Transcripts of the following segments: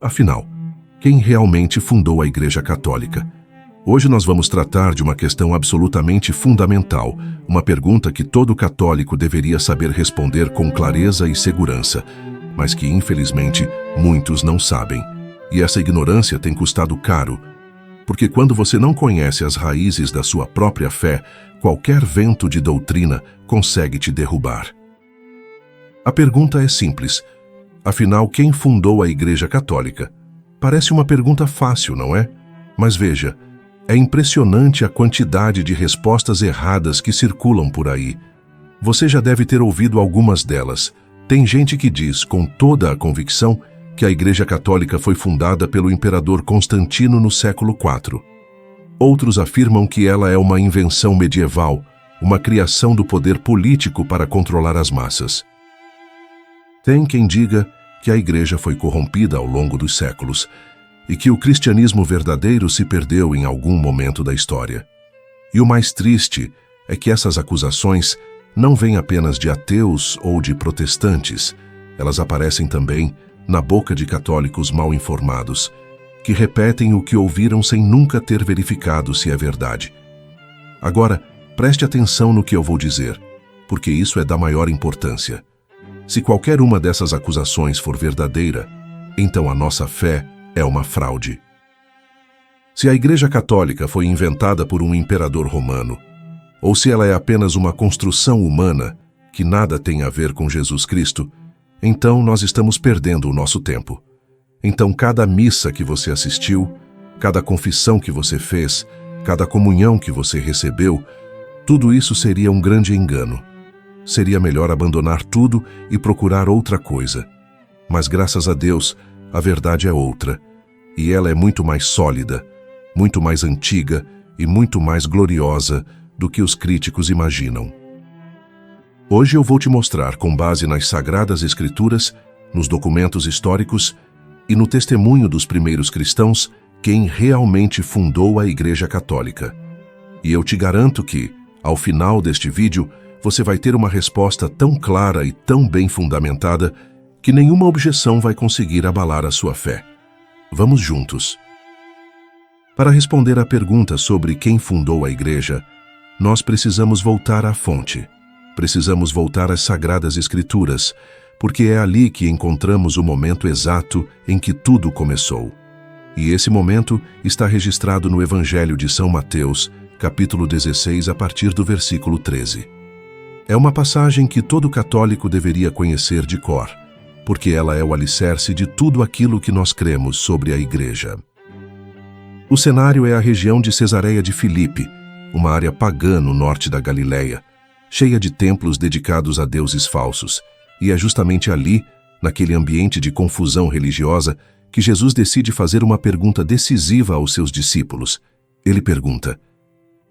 Afinal, quem realmente fundou a Igreja Católica? Hoje nós vamos tratar de uma questão absolutamente fundamental, uma pergunta que todo católico deveria saber responder com clareza e segurança, mas que, infelizmente, muitos não sabem. E essa ignorância tem custado caro, porque quando você não conhece as raízes da sua própria fé, qualquer vento de doutrina consegue te derrubar. A pergunta é simples. Afinal, quem fundou a Igreja Católica? Parece uma pergunta fácil, não é? Mas veja, é impressionante a quantidade de respostas erradas que circulam por aí. Você já deve ter ouvido algumas delas. Tem gente que diz, com toda a convicção, que a Igreja Católica foi fundada pelo imperador Constantino no século IV. Outros afirmam que ela é uma invenção medieval, uma criação do poder político para controlar as massas. Tem quem diga que a Igreja foi corrompida ao longo dos séculos e que o cristianismo verdadeiro se perdeu em algum momento da história. E o mais triste é que essas acusações não vêm apenas de ateus ou de protestantes, elas aparecem também na boca de católicos mal informados, que repetem o que ouviram sem nunca ter verificado se é verdade. Agora, preste atenção no que eu vou dizer, porque isso é da maior importância. Se qualquer uma dessas acusações for verdadeira, então a nossa fé é uma fraude. Se a Igreja Católica foi inventada por um imperador romano, ou se ela é apenas uma construção humana que nada tem a ver com Jesus Cristo, então nós estamos perdendo o nosso tempo. Então cada missa que você assistiu, cada confissão que você fez, cada comunhão que você recebeu, tudo isso seria um grande engano. Seria melhor abandonar tudo e procurar outra coisa. Mas graças a Deus, a verdade é outra, e ela é muito mais sólida, muito mais antiga e muito mais gloriosa do que os críticos imaginam. Hoje eu vou te mostrar, com base nas Sagradas Escrituras, nos documentos históricos e no testemunho dos primeiros cristãos, quem realmente fundou a Igreja Católica. E eu te garanto que, ao final deste vídeo, você vai ter uma resposta tão clara e tão bem fundamentada que nenhuma objeção vai conseguir abalar a sua fé. Vamos juntos. Para responder à pergunta sobre quem fundou a Igreja, nós precisamos voltar à fonte. Precisamos voltar às Sagradas Escrituras, porque é ali que encontramos o momento exato em que tudo começou. E esse momento está registrado no Evangelho de São Mateus, capítulo 16, a partir do versículo 13. É uma passagem que todo católico deveria conhecer de cor, porque ela é o alicerce de tudo aquilo que nós cremos sobre a Igreja. O cenário é a região de Cesareia de Filipe, uma área pagã no norte da Galileia, cheia de templos dedicados a deuses falsos, e é justamente ali, naquele ambiente de confusão religiosa, que Jesus decide fazer uma pergunta decisiva aos seus discípulos. Ele pergunta: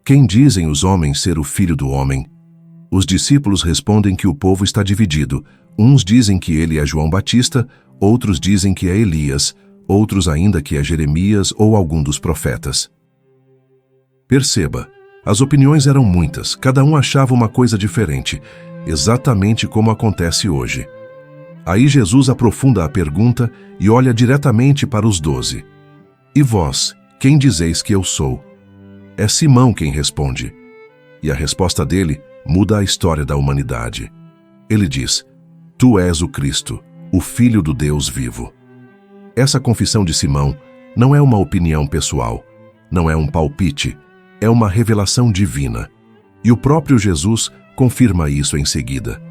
quem dizem os homens ser o Filho do Homem? Os discípulos respondem que o povo está dividido. Uns dizem que ele é João Batista, outros dizem que é Elias, outros ainda que é Jeremias ou algum dos profetas. Perceba, as opiniões eram muitas, cada um achava uma coisa diferente, exatamente como acontece hoje. Aí Jesus aprofunda a pergunta e olha diretamente para os 12. E vós, quem dizeis que eu sou? É Simão quem responde. E a resposta dele muda a história da humanidade. Ele diz: tu és o Cristo, o Filho do Deus vivo. Essa confissão de Simão não é uma opinião pessoal, não é um palpite, é uma revelação divina. E o próprio Jesus confirma isso em seguida.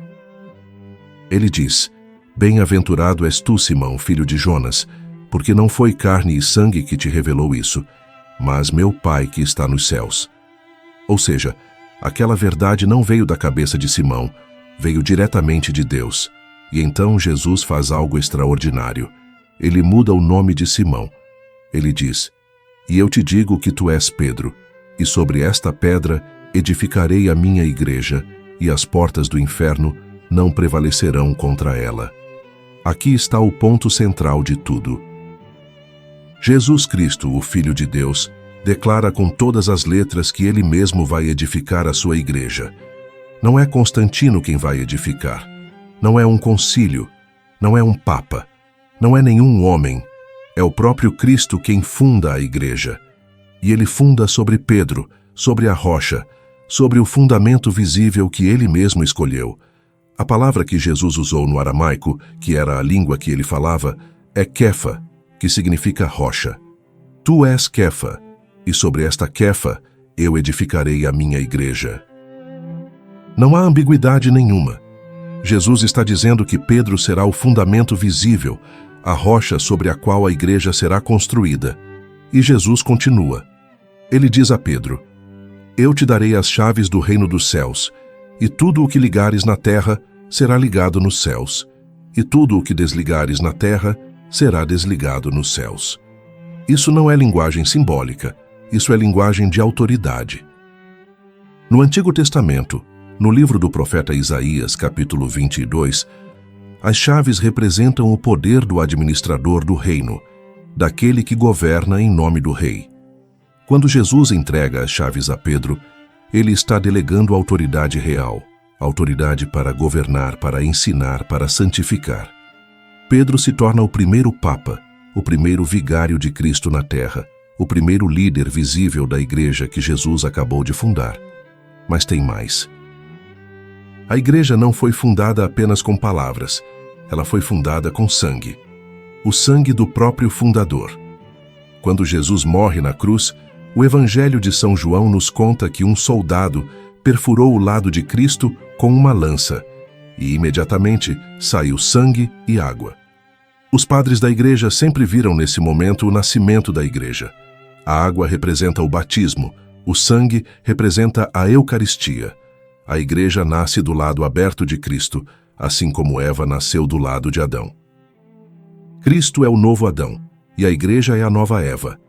Ele diz: bem-aventurado és tu, Simão, filho de Jonas, porque não foi carne e sangue que te revelou isso, mas meu Pai que está nos céus. Ou seja, aquela verdade não veio da cabeça de Simão, veio diretamente de Deus. E então Jesus faz algo extraordinário. Ele muda o nome de Simão. Ele diz: e eu te digo que tu és Pedro, e sobre esta pedra edificarei a minha igreja, e as portas do inferno não prevalecerão contra ela. Aqui está o ponto central de tudo. Jesus Cristo, o Filho de Deus, declara com todas as letras que ele mesmo vai edificar a sua igreja. Não é Constantino quem vai edificar. Não é um concílio. Não é um papa. Não é nenhum homem. É o próprio Cristo quem funda a igreja. E ele funda sobre Pedro, sobre a rocha, sobre o fundamento visível que ele mesmo escolheu. A palavra que Jesus usou no aramaico, que era a língua que ele falava, é Kefa, que significa rocha. Tu és Kefa, e sobre esta Kefa eu edificarei a minha igreja. Não há ambiguidade nenhuma. Jesus está dizendo que Pedro será o fundamento visível, a rocha sobre a qual a igreja será construída. E Jesus continua. Ele diz a Pedro: Eu te darei as chaves do reino dos céus, e tudo o que ligares na terra será ligado nos céus, e tudo o que desligares na terra será desligado nos céus. Isso não é linguagem simbólica, isso é linguagem de autoridade. No Antigo Testamento, no livro do profeta Isaías, capítulo 22, as chaves representam o poder do administrador do reino, daquele que governa em nome do rei. Quando Jesus entrega as chaves a Pedro, ele está delegando autoridade real, autoridade para governar, para ensinar, para santificar. Pedro se torna o primeiro Papa, o primeiro vigário de Cristo na terra, o primeiro líder visível da igreja que Jesus acabou de fundar. Mas tem mais. A igreja não foi fundada apenas com palavras, ela foi fundada com sangue. O sangue do próprio fundador. Quando Jesus morre na cruz, o Evangelho de São João nos conta que um soldado perfurou o lado de Cristo com uma lança, e imediatamente saiu sangue e água. Os padres da igreja sempre viram nesse momento o nascimento da igreja. A água representa o batismo, o sangue representa a Eucaristia. A igreja nasce do lado aberto de Cristo, assim como Eva nasceu do lado de Adão. Cristo é o novo Adão, e a igreja é a nova Eva,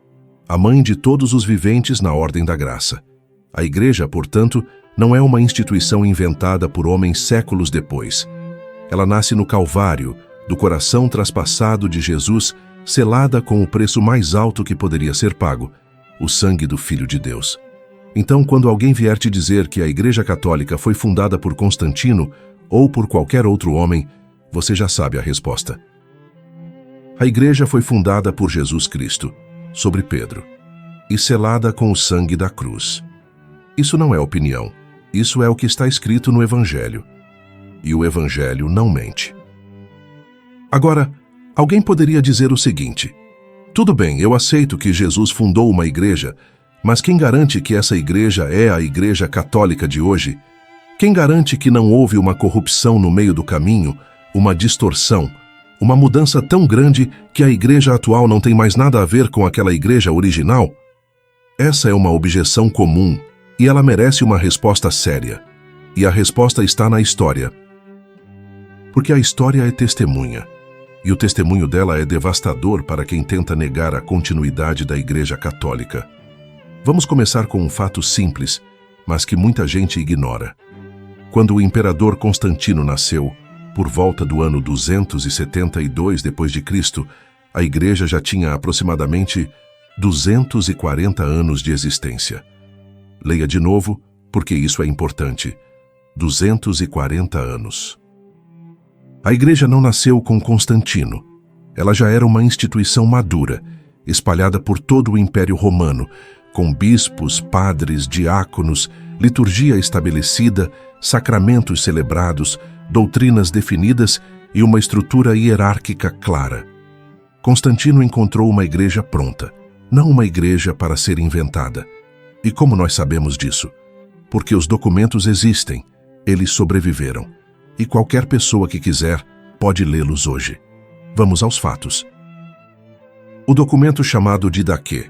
a mãe de todos os viventes na ordem da graça. A igreja, portanto, não é uma instituição inventada por homens séculos depois. Ela nasce no Calvário, do coração traspassado de Jesus, selada com o preço mais alto que poderia ser pago, o sangue do Filho de Deus. Então, quando alguém vier te dizer que a Igreja Católica foi fundada por Constantino ou por qualquer outro homem, você já sabe a resposta. A Igreja foi fundada por Jesus Cristo, sobre Pedro, e selada com o sangue da cruz. Isso não é opinião, isso é o que está escrito no Evangelho. E o Evangelho não mente. Agora, alguém poderia dizer o seguinte: tudo bem, eu aceito que Jesus fundou uma igreja, mas quem garante que essa igreja é a Igreja Católica de hoje? Quem garante que não houve uma corrupção no meio do caminho, uma distorção, uma mudança tão grande que a igreja atual não tem mais nada a ver com aquela igreja original? Essa é uma objeção comum e ela merece uma resposta séria. E a resposta está na história. Porque a história é testemunha, e o testemunho dela é devastador para quem tenta negar a continuidade da Igreja Católica. Vamos começar com um fato simples, mas que muita gente ignora. Quando o imperador Constantino nasceu, por volta do ano 272 d.C., a igreja já tinha aproximadamente 240 anos de existência. Leia de novo, porque isso é importante. 240 anos. A igreja não nasceu com Constantino. Ela já era uma instituição madura, espalhada por todo o Império Romano, com bispos, padres, diáconos, liturgia estabelecida, sacramentos celebrados, doutrinas definidas e uma estrutura hierárquica clara. Constantino encontrou uma igreja pronta, não uma igreja para ser inventada. E como nós sabemos disso? Porque os documentos existem, eles sobreviveram, e qualquer pessoa que quiser pode lê-los hoje. Vamos aos fatos. O documento chamado Didaquê,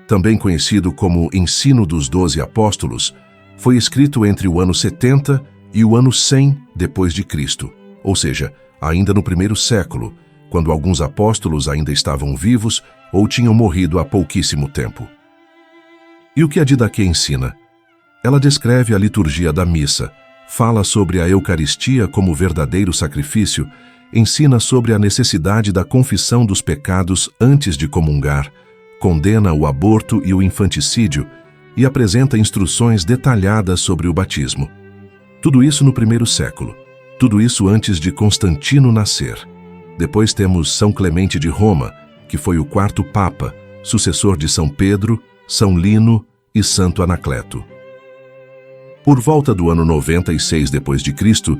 também conhecido como Ensino dos 12 Apóstolos, foi escrito entre o ano 70 e o ano 100 depois de Cristo, ou seja, ainda no primeiro século, quando alguns apóstolos ainda estavam vivos ou tinham morrido há pouquíssimo tempo. E o que a Didaquê ensina? Ela descreve a liturgia da missa, fala sobre a Eucaristia como verdadeiro sacrifício, ensina sobre a necessidade da confissão dos pecados antes de comungar, condena o aborto e o infanticídio e apresenta instruções detalhadas sobre o batismo. Tudo isso no primeiro século, tudo isso antes de Constantino nascer. Depois temos São Clemente de Roma, que foi o quarto Papa, sucessor de São Pedro, São Lino e Santo Anacleto. Por volta do ano 96 d.C.,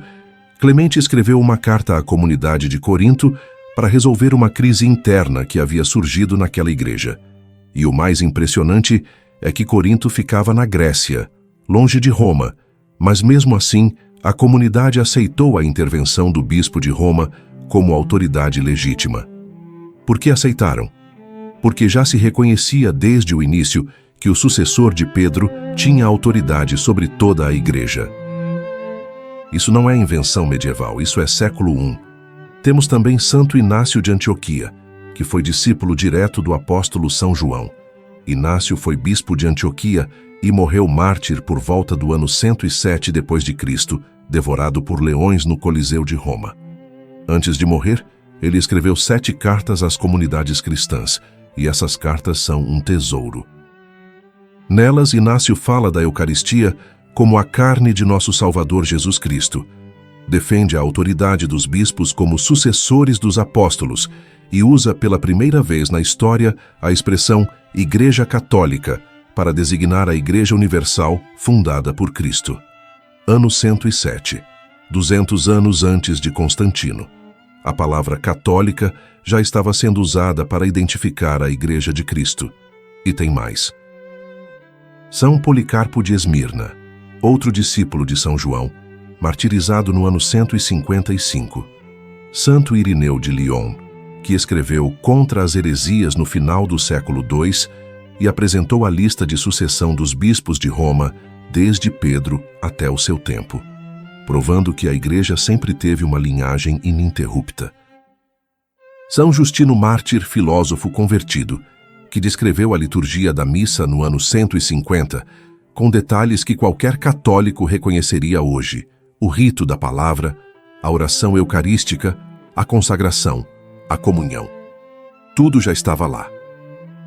Clemente escreveu uma carta à comunidade de Corinto para resolver uma crise interna que havia surgido naquela igreja. E o mais impressionante é que Corinto ficava na Grécia, longe de Roma, mas mesmo assim a comunidade aceitou a intervenção do bispo de Roma como autoridade legítima. Por que aceitaram? Porque já se reconhecia desde o início que o sucessor de Pedro tinha autoridade sobre toda a igreja. Isso não é invenção medieval, isso é século I. Temos também Santo Inácio de Antioquia, que foi discípulo direto do apóstolo São João. Inácio foi bispo de Antioquia e morreu mártir por volta do ano 107 d.C., devorado por leões no Coliseu de Roma. Antes de morrer, ele escreveu 7 cartas às comunidades cristãs, e essas cartas são um tesouro. Nelas, Inácio fala da Eucaristia como a carne de nosso Salvador Jesus Cristo. Defende a autoridade dos bispos como sucessores dos apóstolos e usa pela primeira vez na história a expressão Igreja Católica para designar a Igreja Universal fundada por Cristo. Ano 107, 200 anos antes de Constantino. A palavra católica já estava sendo usada para identificar a Igreja de Cristo. E tem mais. São Policarpo de Esmirna, outro discípulo de São João, martirizado no ano 155. Santo Irineu de Lyon, que escreveu contra as heresias no final do século II e apresentou a lista de sucessão dos bispos de Roma desde Pedro até o seu tempo, provando que a Igreja sempre teve uma linhagem ininterrupta. São Justino Mártir, filósofo convertido, que descreveu a liturgia da missa no ano 150, com detalhes que qualquer católico reconheceria hoje: o rito da palavra, a oração eucarística, a consagração, a comunhão. Tudo já estava lá.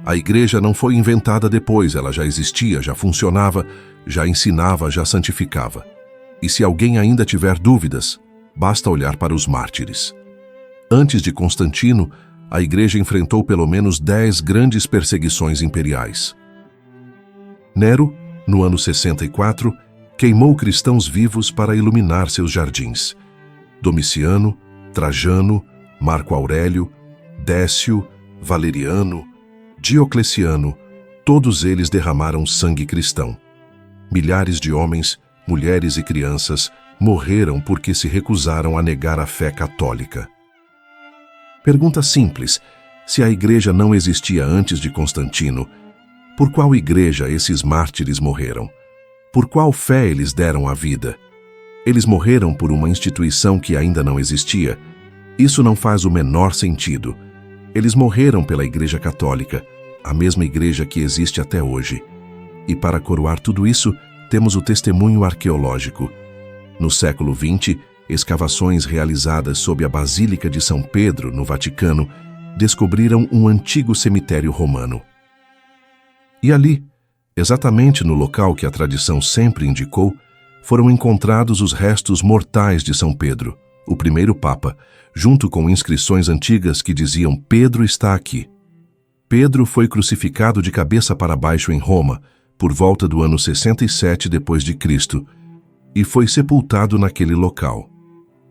A Igreja não foi inventada depois, ela já existia, já funcionava, já ensinava, já santificava. E se alguém ainda tiver dúvidas, basta olhar para os mártires. Antes de Constantino, a Igreja enfrentou pelo menos 10 grandes perseguições imperiais. Nero, no ano 64, queimou cristãos vivos para iluminar seus jardins. Domiciano, Trajano, Marco Aurélio, Décio, Valeriano, Diocleciano, todos eles derramaram sangue cristão. Milhares de homens, mulheres e crianças morreram porque se recusaram a negar a fé católica. Pergunta simples: se a Igreja não existia antes de Constantino, por qual igreja esses mártires morreram? Por qual fé eles deram a vida? Eles morreram por uma instituição que ainda não existia? Isso não faz o menor sentido. Eles morreram pela Igreja Católica, a mesma igreja que existe até hoje. E para coroar tudo isso, temos o testemunho arqueológico. No século XX, escavações realizadas sob a Basílica de São Pedro, no Vaticano, descobriram um antigo cemitério romano. E ali, exatamente no local que a tradição sempre indicou, foram encontrados os restos mortais de São Pedro, o primeiro Papa, junto com inscrições antigas que diziam: Pedro está aqui. Pedro foi crucificado de cabeça para baixo em Roma, por volta do ano 67 d.C., e foi sepultado naquele local.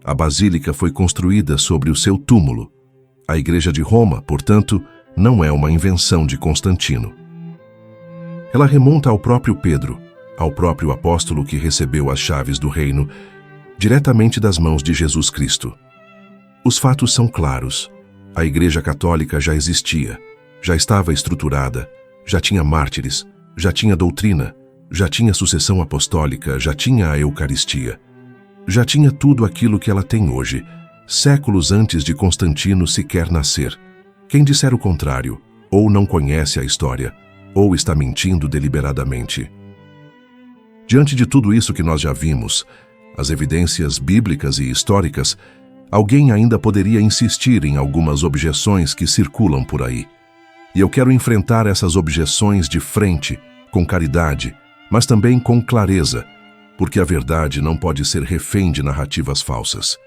A basílica foi construída sobre o seu túmulo. A Igreja de Roma, portanto, não é uma invenção de Constantino. Ela remonta ao próprio Pedro, ao próprio apóstolo que recebeu as chaves do reino, diretamente das mãos de Jesus Cristo. Os fatos são claros. A Igreja Católica já existia, já estava estruturada, já tinha mártires, já tinha doutrina, já tinha sucessão apostólica, já tinha a Eucaristia. Já tinha tudo aquilo que ela tem hoje, séculos antes de Constantino sequer nascer. Quem disser o contrário, ou não conhece a história, ou está mentindo deliberadamente. Diante de tudo isso que nós já vimos, as evidências bíblicas e históricas, alguém ainda poderia insistir em algumas objeções que circulam por aí. E eu quero enfrentar essas objeções de frente, com caridade, mas também com clareza, porque a verdade não pode ser refém de narrativas falsas.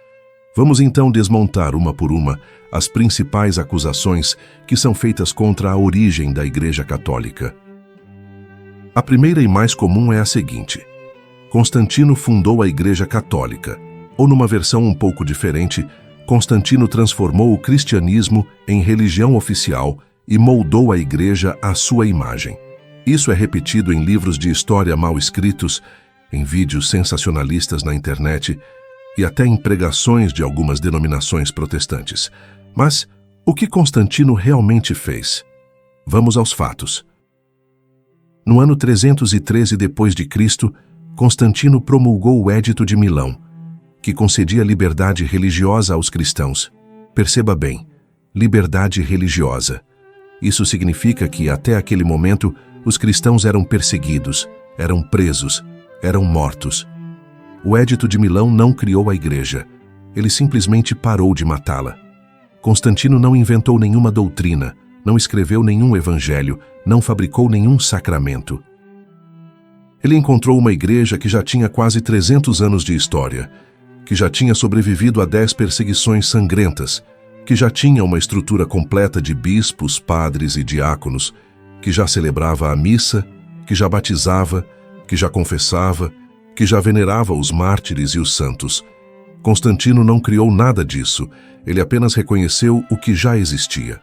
Vamos então desmontar uma por uma as principais acusações que são feitas contra a origem da Igreja Católica. A primeira e mais comum é a seguinte: Constantino fundou a Igreja Católica, ou numa versão um pouco diferente, Constantino transformou o cristianismo em religião oficial e moldou a Igreja à sua imagem. Isso é repetido em livros de história mal escritos, em vídeos sensacionalistas na internet e até em pregações de algumas denominações protestantes. Mas o que Constantino realmente fez? Vamos aos fatos. No ano 313 d.C., Constantino promulgou o Édito de Milão, que concedia liberdade religiosa aos cristãos. Perceba bem, liberdade religiosa. Isso significa que, até aquele momento, os cristãos eram perseguidos, eram presos, eram mortos. O Édito de Milão não criou a Igreja, ele simplesmente parou de matá-la. Constantino não inventou nenhuma doutrina, não escreveu nenhum evangelho, não fabricou nenhum sacramento. Ele encontrou uma igreja que já tinha quase 300 anos de história, que já tinha sobrevivido a 10 perseguições sangrentas, que já tinha uma estrutura completa de bispos, padres e diáconos, que já celebrava a missa, que já batizava, que já confessava, que já venerava os mártires e os santos. Constantino não criou nada disso, ele apenas reconheceu o que já existia.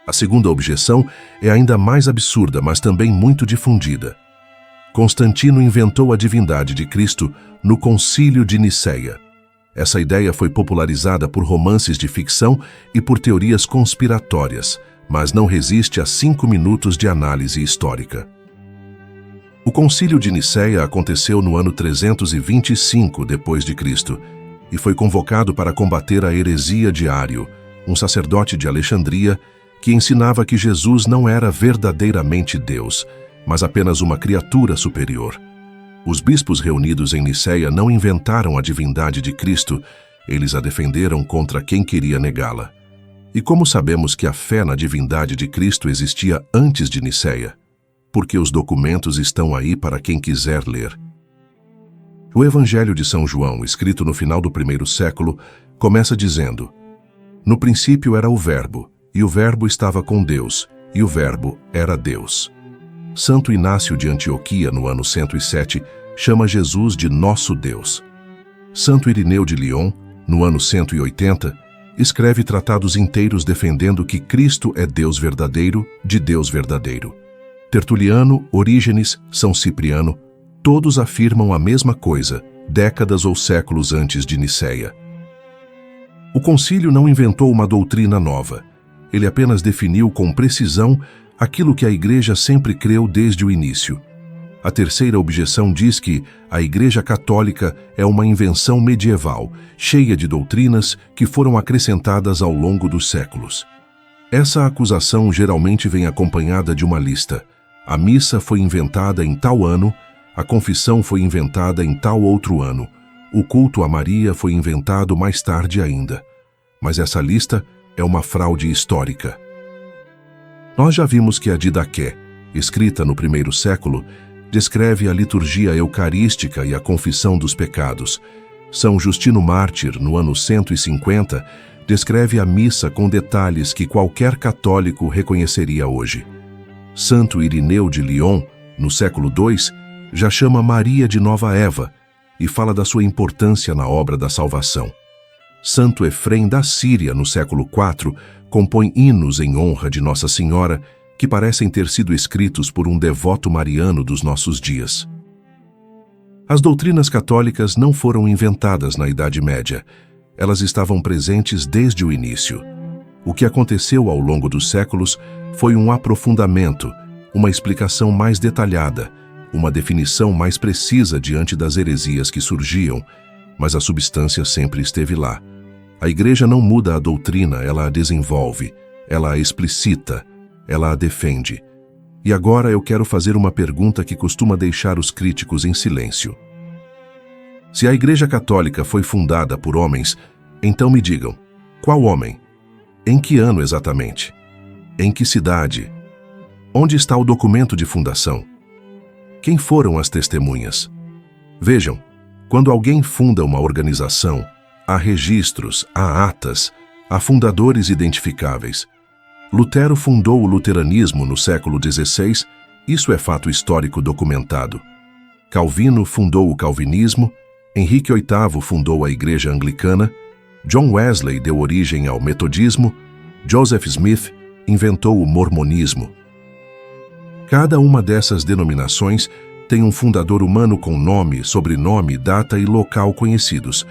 A segunda objeção é ainda mais absurda, mas também muito difundida. Constantino inventou a divindade de Cristo no Concílio de Niceia. Essa ideia foi popularizada por romances de ficção e por teorias conspiratórias, mas não resiste a 5 minutos de análise histórica. O Concílio de Niceia aconteceu no ano 325 d.C. e foi convocado para combater a heresia de Ário, um sacerdote de Alexandria que ensinava que Jesus não era verdadeiramente Deus, mas apenas uma criatura superior. Os bispos reunidos em Niceia não inventaram a divindade de Cristo, eles a defenderam contra quem queria negá-la. E como sabemos que a fé na divindade de Cristo existia antes de Niceia? Porque os documentos estão aí para quem quiser ler. O Evangelho de São João, escrito no final do primeiro século, começa dizendo: No princípio era o Verbo, e o Verbo estava com Deus, e o Verbo era Deus. Santo Inácio de Antioquia, no ano 107, chama Jesus de Nosso Deus. Santo Irineu de Lyon, no ano 180, escreve tratados inteiros defendendo que Cristo é Deus verdadeiro, de Deus verdadeiro. Tertuliano, Orígenes, São Cipriano, todos afirmam a mesma coisa, décadas ou séculos antes de Niceia. O concílio não inventou uma doutrina nova, ele apenas definiu com precisão aquilo que a Igreja sempre creu desde o início. A terceira objeção diz que a Igreja Católica é uma invenção medieval, cheia de doutrinas que foram acrescentadas ao longo dos séculos. Essa acusação geralmente vem acompanhada de uma lista. A missa foi inventada em tal ano, a confissão foi inventada em tal outro ano, o culto a Maria foi inventado mais tarde ainda. Mas essa lista é uma fraude histórica. Nós já vimos que a Didaqué, escrita no primeiro século, descreve a liturgia eucarística e a confissão dos pecados. São Justino Mártir, no ano 150, descreve a missa com detalhes que qualquer católico reconheceria hoje. Santo Irineu de Lyon, no século II, já chama Maria de Nova Eva e fala da sua importância na obra da salvação. Santo Efrém da Síria, no século IV, compõe hinos em honra de Nossa Senhora que parecem ter sido escritos por um devoto mariano dos nossos dias. As doutrinas católicas não foram inventadas na Idade Média, elas estavam presentes desde o início. O que aconteceu ao longo dos séculos foi um aprofundamento, uma explicação mais detalhada, uma definição mais precisa diante das heresias que surgiam, mas a substância sempre esteve lá. A Igreja não muda a doutrina, ela a desenvolve, ela a explicita, ela a defende. E agora eu quero fazer uma pergunta que costuma deixar os críticos em silêncio. Se a Igreja Católica foi fundada por homens, então me digam, qual homem? Em que ano exatamente? Em que cidade? Onde está o documento de fundação? Quem foram as testemunhas? Vejam, quando alguém funda uma organização, Há registros, há atas, há fundadores identificáveis. Lutero fundou o luteranismo no século XVI, isso é fato histórico documentado. Calvino fundou o calvinismo, Henrique VIII fundou a Igreja Anglicana, John Wesley deu origem ao metodismo, Joseph Smith inventou o mormonismo. Cada uma dessas denominações tem um fundador humano com nome, sobrenome, data e local conhecidos.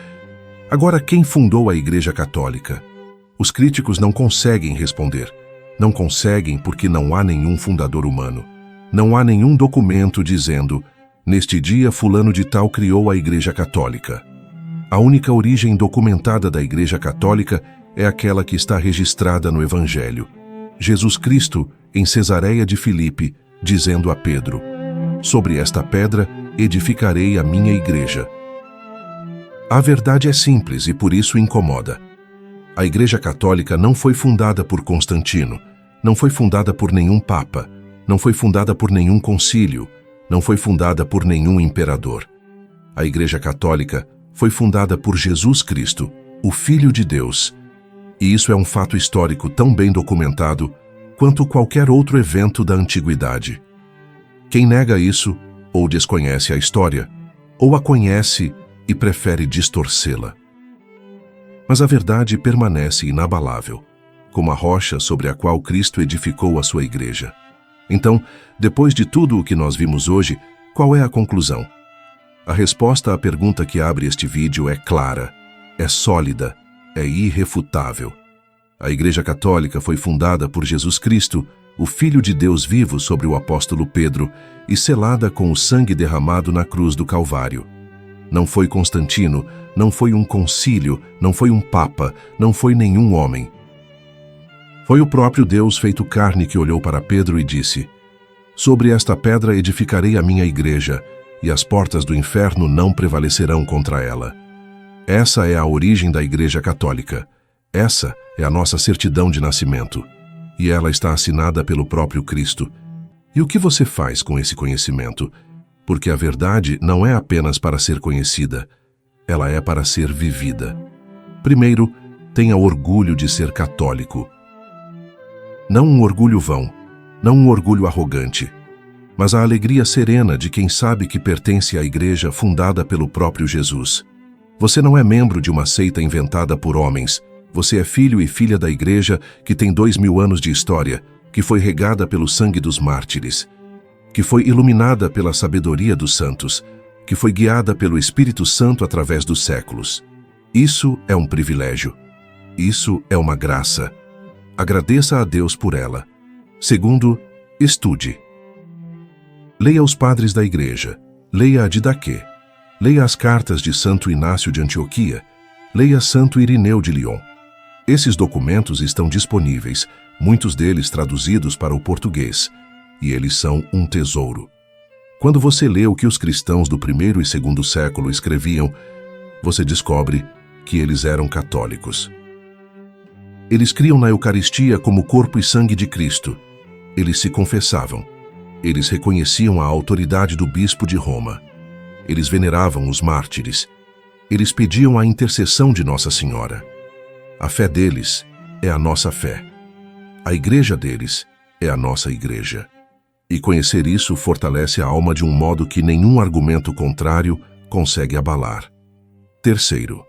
Agora, quem fundou a Igreja Católica? Os críticos não conseguem responder. Não conseguem porque não há nenhum fundador humano. Não há nenhum documento dizendo: neste dia fulano de tal criou a Igreja Católica. A única origem documentada da Igreja Católica é aquela que está registrada no Evangelho. Jesus Cristo, em Cesareia de Filipe, dizendo a Pedro: sobre esta pedra edificarei a minha igreja. A verdade é simples e por isso incomoda. A Igreja Católica não foi fundada por Constantino, não foi fundada por nenhum papa, não foi fundada por nenhum concílio, não foi fundada por nenhum imperador. A Igreja Católica foi fundada por Jesus Cristo, o Filho de Deus. E isso é um fato histórico tão bem documentado quanto qualquer outro evento da antiguidade. Quem nega isso, ou desconhece a história, ou a conhece e prefere distorcê-la. Mas a verdade permanece inabalável, como a rocha sobre a qual Cristo edificou a sua igreja. Então, depois de tudo o que nós vimos hoje, qual é a conclusão? A resposta à pergunta que abre este vídeo é clara, é sólida, é irrefutável. A Igreja Católica foi fundada por Jesus Cristo, o Filho de Deus vivo sobre o apóstolo Pedro e selada com o sangue derramado na cruz do Calvário. Não foi Constantino, não foi um concílio, não foi um papa, não foi nenhum homem. Foi o próprio Deus feito carne que olhou para Pedro e disse: sobre esta pedra edificarei a minha igreja, e as portas do inferno não prevalecerão contra ela. Essa é a origem da Igreja Católica. Essa é a nossa certidão de nascimento. E ela está assinada pelo próprio Cristo. E o que você faz com esse conhecimento? Porque a verdade não é apenas para ser conhecida, ela é para ser vivida. Primeiro, tenha orgulho de ser católico. Não um orgulho vão, não um orgulho arrogante, mas a alegria serena de quem sabe que pertence à igreja fundada pelo próprio Jesus. Você não é membro de uma seita inventada por homens. Você é filho e filha da igreja que tem 2000 anos de história, que foi regada pelo sangue dos mártires, que foi iluminada pela sabedoria dos santos, que foi guiada pelo Espírito Santo através dos séculos. Isso é um privilégio. Isso é uma graça. Agradeça a Deus por ela. Segundo, estude. Leia os padres da igreja. Leia a Didaquê. Leia as cartas de Santo Inácio de Antioquia. Leia Santo Irineu de Lyon. Esses documentos estão disponíveis, muitos deles traduzidos para o português, e eles são um tesouro. Quando você lê o que os cristãos do primeiro e segundo século escreviam, você descobre que eles eram católicos. Eles criam na Eucaristia como corpo e sangue de Cristo. Eles se confessavam. Eles reconheciam a autoridade do bispo de Roma. Eles veneravam os mártires. Eles pediam a intercessão de Nossa Senhora. A fé deles é a nossa fé. A igreja deles é a nossa igreja. E conhecer isso fortalece a alma de um modo que nenhum argumento contrário consegue abalar. Terceiro,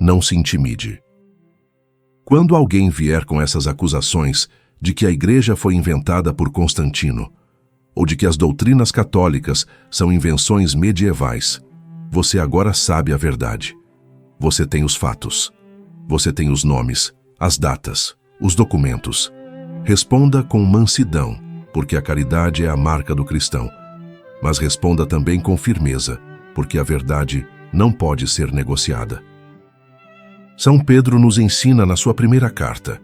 não se intimide. Quando alguém vier com essas acusações de que a igreja foi inventada por Constantino, ou de que as doutrinas católicas são invenções medievais, você agora sabe a verdade. Você tem os fatos. Você tem os nomes, as datas, os documentos. Responda com mansidão, porque a caridade é a marca do cristão. Mas responda também com firmeza, porque a verdade não pode ser negociada. São Pedro nos ensina na sua primeira carta: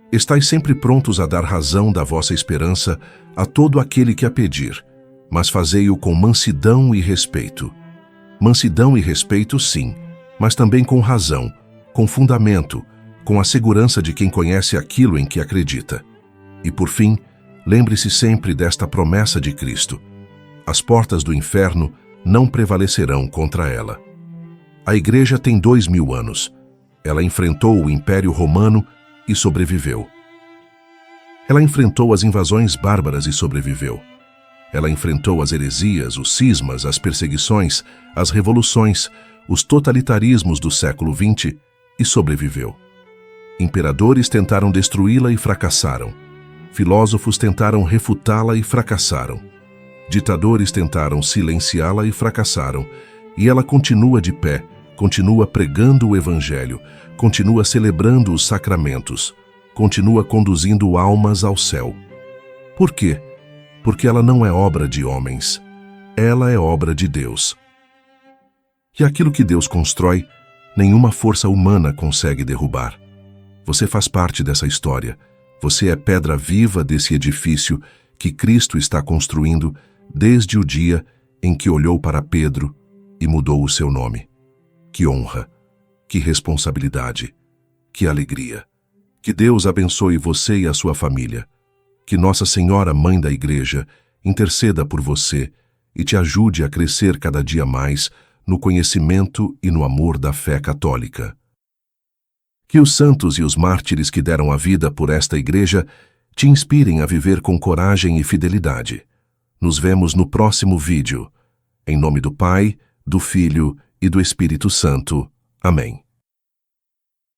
estais sempre prontos a dar razão da vossa esperança a todo aquele que a pedir, mas fazei-o com mansidão e respeito. Mansidão e respeito, sim, mas também com razão, com fundamento, com a segurança de quem conhece aquilo em que acredita. E por fim, lembre-se sempre desta promessa de Cristo: as portas do inferno não prevalecerão contra ela. A igreja tem 2000 anos, Ela enfrentou o Império Romano e sobreviveu. Ela enfrentou as invasões bárbaras e sobreviveu. Ela enfrentou as heresias, os cismas, as perseguições, as revoluções, os totalitarismos do século XX e sobreviveu. Imperadores tentaram destruí-la e fracassaram. Filósofos tentaram refutá-la e fracassaram. Ditadores tentaram silenciá-la e fracassaram. E ela continua de pé, continua pregando o Evangelho, continua celebrando os sacramentos, continua conduzindo almas ao céu. Por quê? Porque ela não é obra de homens, ela é obra de Deus. E aquilo que Deus constrói, nenhuma força humana consegue derrubar. Você faz parte dessa história. Você é pedra viva desse edifício que Cristo está construindo desde o dia em que olhou para Pedro e mudou o seu nome. Que honra, que responsabilidade, que alegria. Que Deus abençoe você e a sua família. Que Nossa Senhora, Mãe da Igreja, interceda por você e te ajude a crescer cada dia mais no conhecimento e no amor da fé católica. Que os santos e os mártires que deram a vida por esta igreja te inspirem a viver com coragem e fidelidade. Nos vemos no próximo vídeo. Em nome do Pai, do Filho e do Espírito Santo. Amém.